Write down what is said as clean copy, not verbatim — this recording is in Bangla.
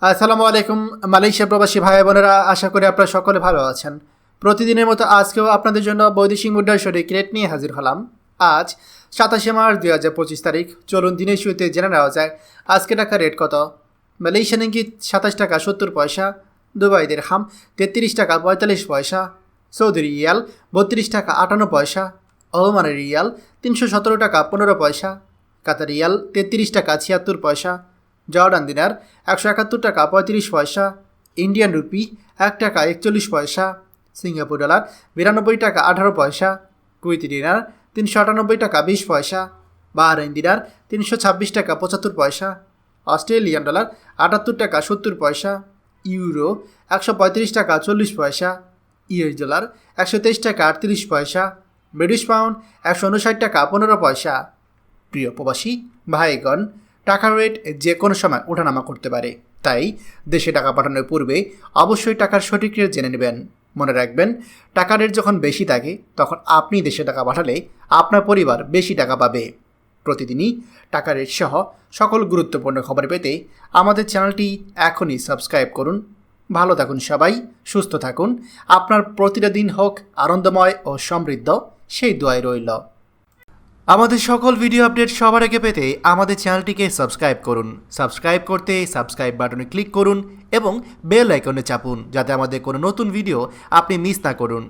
আসসালামু আলাইকুম মালয়েশিয়া প্রবাসী ভাই বোনেরা, আশা করি আপনারা সকলে ভালো আছেন। প্রতিদিনের মতো আজকেও আপনাদের জন্য বৈদেশিক মুদ্রার সঠিক রেট নিয়ে হাজির হলাম। আজ 27 মার্চ 2025 তারিখ। চলুন দিনের শুরুতে জেনে নেওয়া যায় আজকে টাকার রেট কত। মালয়েশিয়ান রিঙ্গিত 27 টাকা 70 পয়সা, দুবাই দিরহাম 33 টাকা 45 পয়সা, সৌদি রিয়াল 32 টাকা 58 পয়সা, ওমানের রিয়াল 317 টাকা 15 পয়সা, কাতার রিয়াল 33 টাকা 76 পয়সা, জর্ডান দিনার 171 টাকা 35 পয়সা, ইন্ডিয়ান রুপি 1 টাকা 41 পয়সা, সিঙ্গাপুর ডলার 92 টাকা 18 পয়সা, কুয়েতি দিনার 398 টাকা 20 পয়সা, বাহরাইন দিনার 326 টাকা 75 পয়সা, অস্ট্রেলিয়ান ডলার 78 টাকা 70 পয়সা, ইউরো 135 টাকা 40 পয়সা, ইউএস ডলার 123 টাকা 38 পয়সা, ব্রিটিশ পাউন্ড 159 টাকা 15 পয়সা। প্রিয় প্রবাসী ভাইগণ, টাকার রেট যে কোনো সময় ওঠানামা করতে পারে, তাই দেশে টাকা পাঠানোর পূর্বে অবশ্যই টাকার সঠিক রেট জেনে নেবেন। মনে রাখবেন, টাকার রেট যখন বেশি থাকে তখন আপনি দেশে টাকা পাঠালে আপনার পরিবার বেশি টাকা পাবে। প্রতিদিনই টাকার রেট সহ সকল গুরুত্বপূর্ণ খবর পেতে আমাদের চ্যানেলটি এখনই সাবস্ক্রাইব করুন। ভালো থাকুন সবাই, সুস্থ থাকুন, আপনার প্রতিটা দিন হোক আনন্দময় ও সমৃদ্ধ, সেই দোয়াই রইল। আমাদের সকল ভিডিও আপডেট সবার আগে পেতে আমাদের চ্যানেলটিকে সাবস্ক্রাইব করুন। সাবস্ক্রাইব করতে সাবস্ক্রাইব বাটনে ক্লিক করুন এবং বেল আইকনে চাপুন, যাতে আমাদের কোনো নতুন ভিডিও আপনি মিস না করুন।